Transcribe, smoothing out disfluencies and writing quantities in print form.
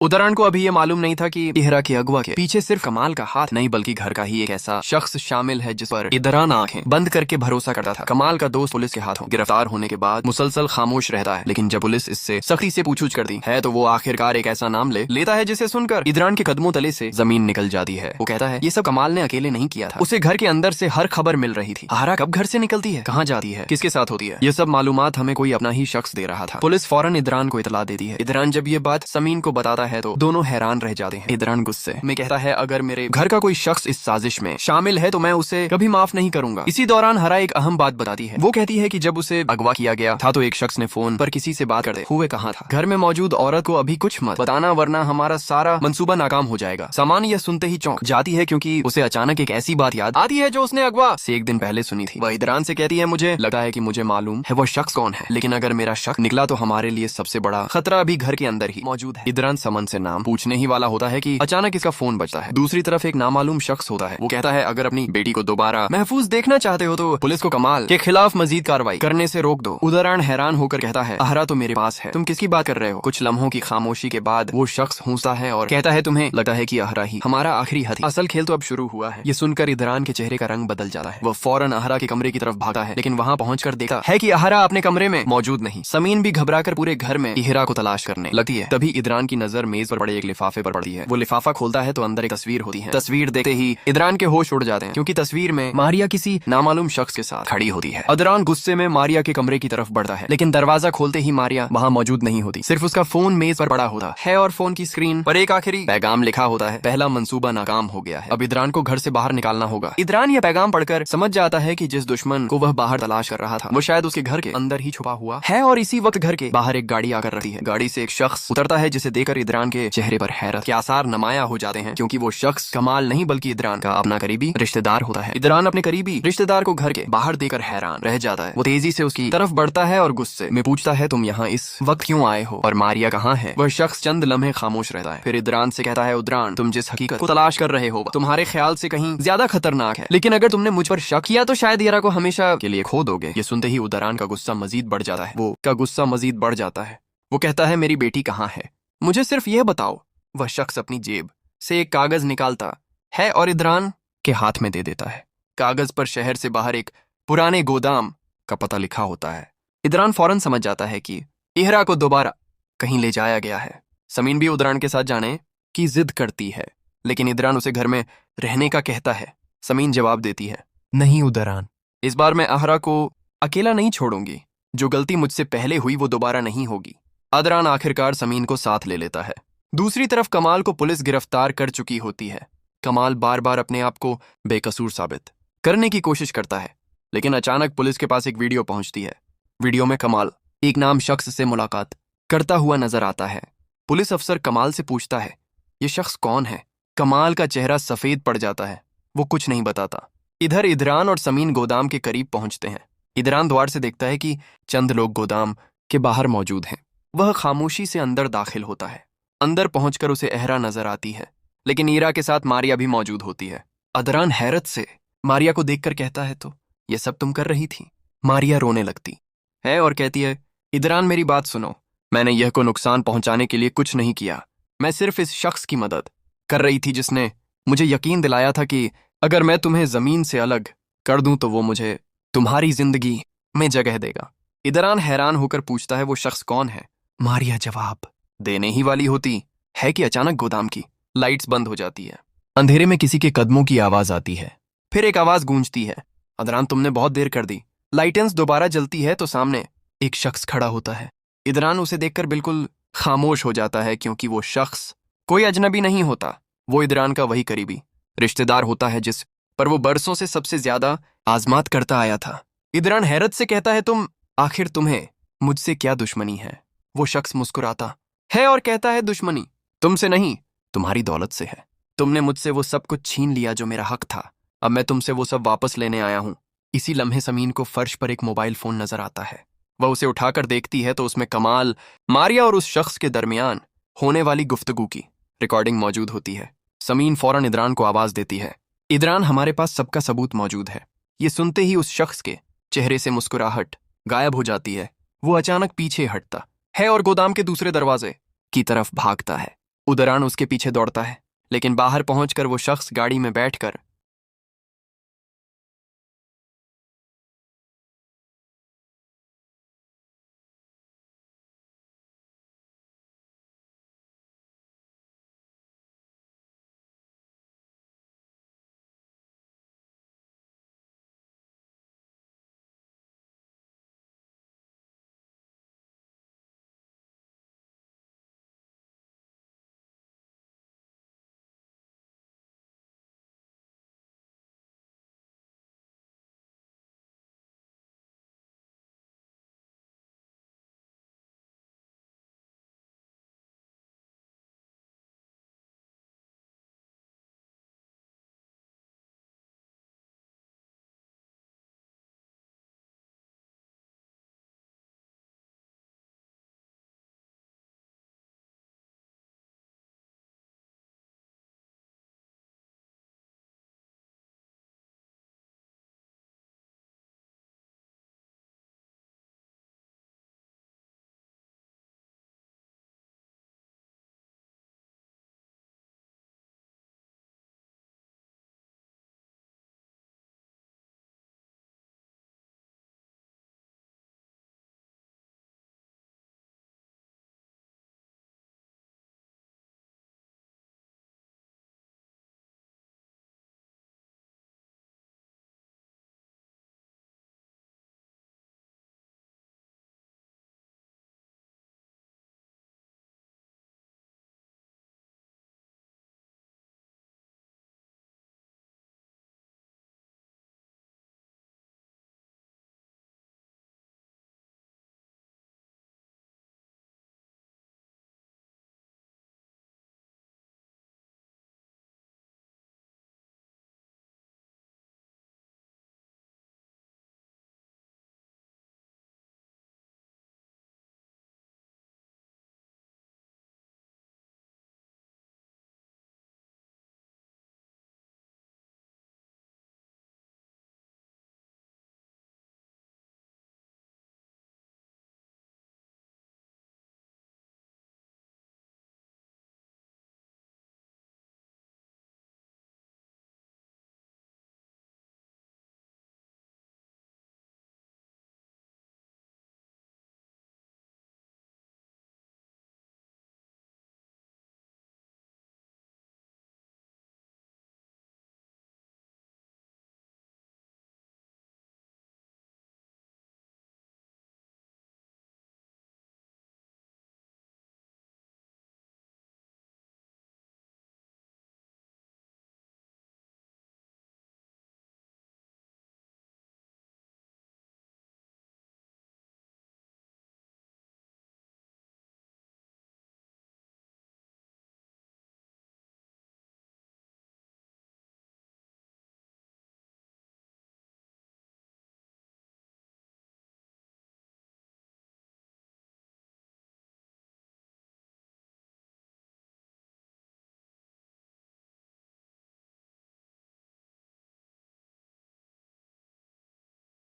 उदरान को अभी ये मालूम नहीं था कि इहरा के अगवा के पीछे सिर्फ कमाल का हाथ नहीं बल्कि घर का ही एक ऐसा शख्स शामिल है जिस पर इदरान आंखें बंद करके भरोसा करता था। कमाल का दोस्त पुलिस के हाथों गिरफ्तार होने के बाद मुसलसल खामोश रहता है, लेकिन जब पुलिस इससे सख्ती से पूछूछ करती है तो वो आखिरकार एक ऐसा नाम लेता है जिसे सुनकर इदरान के कदमों तले से जमीन निकल जाती है। वो कहता है ये सब कमाल ने अकेले नहीं किया था, उसे घर के अंदर से हर खबर मिल रही थी। आहारा कब घर से निकलती है, कहाँ जाती है, किसके साथ होती है, ये सब मालूमात हमें कोई अपना ही शख्स दे रहा था। पुलिस फौरन इदरान को इतला देती है। इदरान जब ये बात समीन को बताता है तो दोनों हैरान रह जाते हैं। इदरान गुस्से में कहता है अगर मेरे घर का कोई शख्स इस साजिश में शामिल है तो मैं उसे कभी माफ नहीं करूंगा। इसी दौरान हरा एक अहम बात बताती है। वो कहती है कि जब उसे अगवा किया गया था तो एक शख्स ने फोन पर किसी से बात करते हुए कहा था घर में मौजूद औरत को अभी कुछ मत बताना वरना हमारा सारा मंसूबा नाकाम हो जाएगा। सामान यह सुनते ही चौंक जाती है क्योंकि उसे अचानक एक ऐसी बात याद आती है जो उसने अगवा से एक दिन पहले सुनी थी। वह इदरान से कहती है मुझे लगता है कि मुझे मालूम है वो शख्स कौन है, लेकिन अगर मेरा शक निकला तो हमारे लिए सबसे बड़ा खतरा अभी घर के अंदर ही मौजूद है। इदरान समन से नाम पूछने ही वाला होता है कि अचानक इसका फोन बजता है। दूसरी तरफ एक नामालूम शख्स होता है। वो कहता है अगर अपनी बेटी को दोबारा महफूज देखना चाहते हो तो पुलिस को कमाल के खिलाफ मजीद कार्रवाई करने से रोक दो। उदरान हैरान होकर कहता है आहरा तो मेरे पास है, तुम किसकी बात कर रहे हो। कुछ लम्हों की खामोशी के बाद वो शख्स हंसता है और कहता है तुम्हें लगता है कि आहरा ही हमारा आखिरी हथी, असल खेल तो अब शुरू हुआ है। ये सुनकर इदरान के चेहरे का रंग बदल जाता है। वो फौरन आहरा के कमरे की तरफ भागता है, लेकिन वहाँ पहुंचकर देखता है कि आहरा अपने कमरे में मौजूद नहीं। समीन भी घबराकर पूरे घर में इहरा को तलाश करने लगती है। तभी इदरान की नजर मेज पर पड़े एक लिफाफे पर पड़ती है। वो लिफाफा खोलता है तो अंदर एक तस्वीर होती है। तस्वीर देखते ही इदरान के होश उड़ जाते हैं क्योंकि तस्वीर में मारिया किसी नामालूम शख्स के साथ खड़ी होती है। इदरान गुस्से में मारिया के कमरे की तरफ बढ़ता है, लेकिन दरवाजा खोलते ही मारिया वहाँ मौजूद नहीं होती। सिर्फ उसका फोन मेज पर पड़ा होता है और फोन की स्क्रीन पर एक आखिरी पैगाम लिखा होता है पहला मंसूबा नाकाम हो गया है, अब इदरान को घर से बाहर निकालना होगा। इदरान यह पैगाम पढ़कर समझ जाता है कि जिस दुश्मन को वह बाहर तलाश कर रहा था वो शायद उसके घर के अंदर ही छुपा हुआ है। और इसी वक्त घर के बाहर एक गाड़ी आकर रखती है। गाड़ी से एक शख्स उतरता है जिसे देखकर इदरान के चेहरे पर हैरत के आसार नुमाया हो जाते हैं क्योंकि वो शख्स कमाल नहीं बल्कि इदरान का अपना करीबी रिश्तेदार होता है। इदरान अपने करीबी रिश्तेदार को घर के बाहर देकर हैरान रह जाता है। वो तेजी से उसकी तरफ बढ़ता है और गुस्से में पूछता है तुम यहाँ इस वक्त क्यों आए हो और मारिया कहाँ है। वह शख्स चंद लम्हे खामोश रहता है, फिर इदरान से कहता है उदरान तुम जिस हकीकत को तलाश कर रहे हो तुम्हारे ख्याल से कहीं ज्यादा खतरनाक है, लेकिन अगर तुमने मुझ पर शक किया तो शायद इहरा को हमेशा के लिए खो दोगे। ये सुनते ही उदरान का गुस्सा मजीद बढ़ जाता है। वो कहता है मेरी बेटी कहाँ है, मुझे सिर्फ यह बताओ। वह शख्स अपनी जेब से एक कागज निकालता है और इदरान के हाथ में दे देता है। कागज पर शहर से बाहर एक पुराने गोदाम का पता लिखा होता है। इदरान फौरन समझ जाता है कि इहरा को दोबारा कहीं ले जाया गया है। समीन भी उदरान के साथ जाने की जिद करती है, लेकिन इदरान उसे घर में रहने का कहता है। समीन जवाब देती है नहीं उदरान, इस बार मैं आहरा को अकेला नहीं छोड़ूंगी, जो गलती मुझसे पहले हुई वो दोबारा नहीं होगी। इदरान आखिरकार समीन को साथ ले लेता है। दूसरी तरफ कमाल को पुलिस गिरफ्तार कर चुकी होती है। कमाल बार बार अपने आप को बेकसूर साबित करने की कोशिश करता है, लेकिन अचानक पुलिस के पास एक वीडियो पहुंचती है। वीडियो में कमाल एक नाम शख्स से मुलाकात करता हुआ नजर आता है। पुलिस अफसर कमाल से पूछता है ये शख्स कौन है। कमाल का चेहरा सफेद पड़ जाता है, वो कुछ नहीं बताता। इधर इदरान और समीन गोदाम के करीब पहुंचते हैं। इदरान द्वार से देखता है कि चंद लोग गोदाम के बाहर मौजूद हैं। वह खामोशी से अंदर दाखिल होता है। अंदर पहुंचकर उसे अहरा नजर आती है, लेकिन ईरा के साथ मारिया भी मौजूद होती है। इदरान हैरत से मारिया को देखकर कहता है तो ये सब तुम कर रही थी। मारिया रोने लगती है और कहती है इदरान मेरी बात सुनो, मैंने यह को नुकसान पहुंचाने के लिए कुछ नहीं किया। मैं सिर्फ इस शख्स की मदद कर रही थी जिसने मुझे यकीन दिलाया था कि अगर मैं तुम्हें जमीन से अलग कर दूं तो वो मुझे तुम्हारी जिंदगी में जगह देगा। इदरान हैरान होकर पूछता है वो शख्स कौन है। मारिया जवाब देने ही वाली होती है कि अचानक गोदाम की लाइट्स बंद हो जाती है। अंधेरे में किसी के कदमों की आवाज आती है। फिर एक आवाज गूंजती है इदरान तुमने बहुत देर कर दी। लाइटेंस दोबारा जलती है तो सामने एक शख्स खड़ा होता है। इदरान उसे देखकर बिल्कुल खामोश हो जाता है क्योंकि वो शख्स कोई अजनबी नहीं होता। वो इदरान का वही करीबी रिश्तेदार होता है जिस पर वो बरसों से सबसे ज्यादा आजमात करता आया था। इदरान हैरत से कहता है तुम आखिर तुम्हें मुझसे क्या दुश्मनी है। वो शख्स मुस्कुराता है और कहता है दुश्मनी तुमसे नहीं तुम्हारी दौलत से है। तुमने मुझसे वो सब कुछ छीन लिया जो मेरा हक था, अब मैं तुमसे वो सब वापस लेने आया हूं। इसी लम्हे समीन को फर्श पर एक मोबाइल फोन नजर आता है। वह उसे उठाकर देखती है तो उसमें कमाल, मारिया और उस शख्स के दरमियान होने वाली गुफ्तगू की रिकॉर्डिंग मौजूद होती है। समीन फौरन इदरान को आवाज देती है इदरान हमारे पास सबका सबूत मौजूद है। ये सुनते ही उस शख्स के चेहरे से मुस्कुराहट गायब हो जाती है। वो अचानक पीछे हटता है और गोदाम के दूसरे दरवाजे की तरफ भागता है। उदरान उसके पीछे दौड़ता है, लेकिन बाहर पहुंचकर वो शख्स गाड़ी में बैठकर